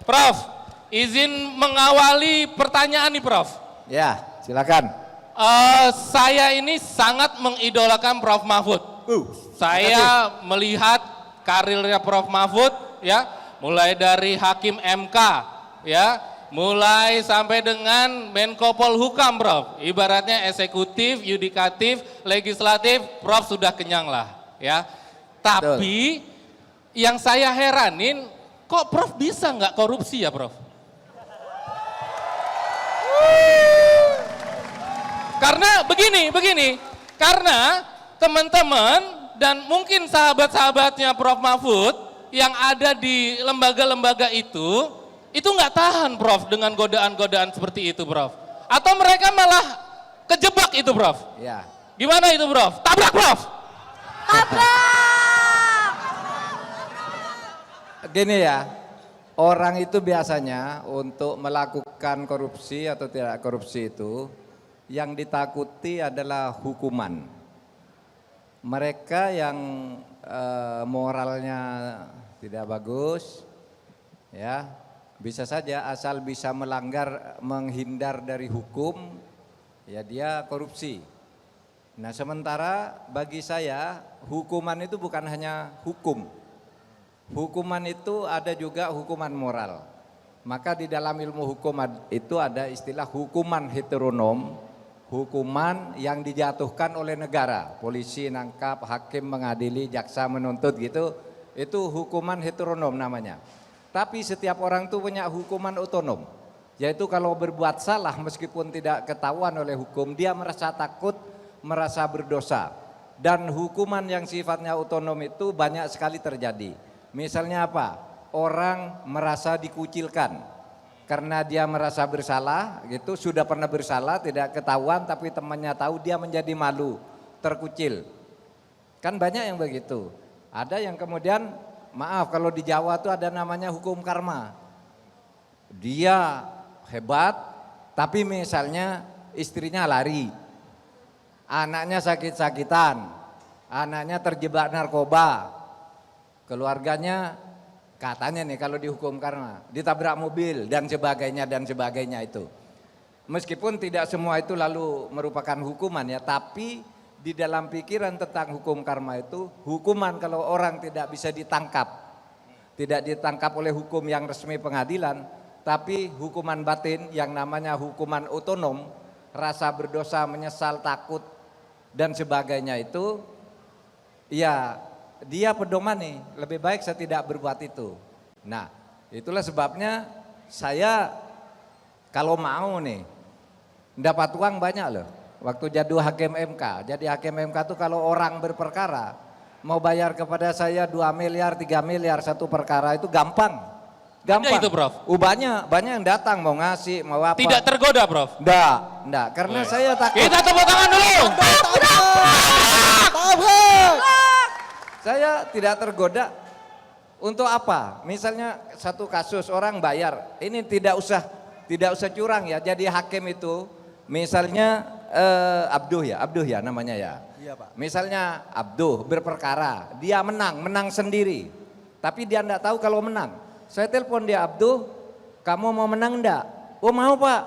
Prof, izin mengawali pertanyaan nih Prof. Ya, silakan. Saya ini sangat mengidolakan Prof Mahfud. Saya melihat karirnya Prof Mahfud ya, mulai dari Hakim MK ya, mulai sampai dengan Menko Polhukam Prof. Ibaratnya eksekutif, yudikatif, legislatif, Prof sudah kenyang lah ya. Tapi yang saya heranin, kok Prof bisa nggak korupsi ya Prof? Karena begini, karena teman-teman dan mungkin sahabat-sahabatnya Prof Mahfud yang ada di lembaga-lembaga itu nggak tahan Prof dengan godaan-godaan seperti itu Prof. Atau mereka malah kejebak itu Prof. Ya. Gimana itu Prof? Tabrak Prof! Tabrak! Gini ya, orang itu biasanya untuk melakukan korupsi atau tidak korupsi itu, yang ditakuti adalah hukuman. Mereka yang moralnya tidak bagus, ya bisa saja asal bisa melanggar, menghindar dari hukum, ya dia korupsi. Nah sementara bagi saya hukuman itu bukan hanya hukum. Hukuman itu ada juga hukuman moral. Maka di dalam ilmu hukum itu ada istilah hukuman heteronom. Hukuman yang dijatuhkan oleh negara, polisi nangkap, hakim mengadili, jaksa menuntut gitu, itu hukuman heteronom namanya. Tapi setiap orang itu punya hukuman otonom, yaitu kalau berbuat salah meskipun tidak ketahuan oleh hukum, dia merasa takut, merasa berdosa. Dan hukuman yang sifatnya otonom itu banyak sekali terjadi. Misalnya apa? Orang merasa dikucilkan. Karena dia merasa bersalah gitu, sudah pernah bersalah, tidak ketahuan tapi temannya tahu, dia menjadi malu, terkucil. Kan banyak yang begitu. Ada yang kemudian, maaf kalau di Jawa tuh ada namanya hukum karma. Dia hebat, tapi misalnya istrinya lari, anaknya sakit-sakitan, anaknya terjebak narkoba, keluarganya katanya nih kalau dihukum karma ditabrak mobil dan sebagainya itu. Meskipun tidak semua itu lalu merupakan hukuman ya, tapi di dalam pikiran tentang hukum karma itu, hukuman kalau orang tidak bisa ditangkap, tidak ditangkap oleh hukum yang resmi pengadilan, tapi hukuman batin yang namanya hukuman otonom, rasa berdosa, menyesal, takut dan sebagainya itu, ya dia pedoman nih, lebih baik saya tidak berbuat itu. Nah itulah sebabnya saya kalau mau nih dapat uang banyak loh. Waktu jadi hakim MK, jadi hakim MK tuh kalau orang berperkara mau bayar kepada saya 2 miliar, 3 miliar satu perkara itu gampang. Gampang. Ada itu Prof? Banyak yang datang mau ngasih, mau apa. Tidak tergoda Prof? Enggak, karena saya takut. Kita tepuk tangan dulu. Saya tidak tergoda. Untuk apa? Misalnya satu kasus orang bayar, ini tidak usah curang ya. Jadi hakim itu, misalnya Abduh ya namanya ya. Iya Pak. Misalnya Abduh berperkara, dia menang sendiri, tapi dia enggak tahu kalau menang. Saya telepon dia, Abduh, kamu mau menang enggak? Oh mau Pak,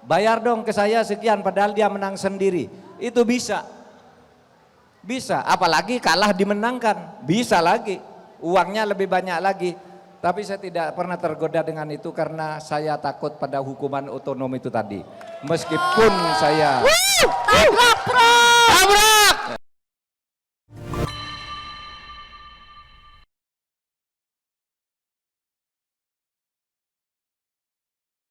bayar dong ke saya sekian, padahal dia menang sendiri. Itu bisa. Bisa, apalagi kalah dimenangkan, bisa lagi, uangnya lebih banyak lagi. Tapi saya tidak pernah tergoda dengan itu karena saya takut pada hukuman otonom itu tadi. Meskipun saya... Tabrak Prof! Tabrak!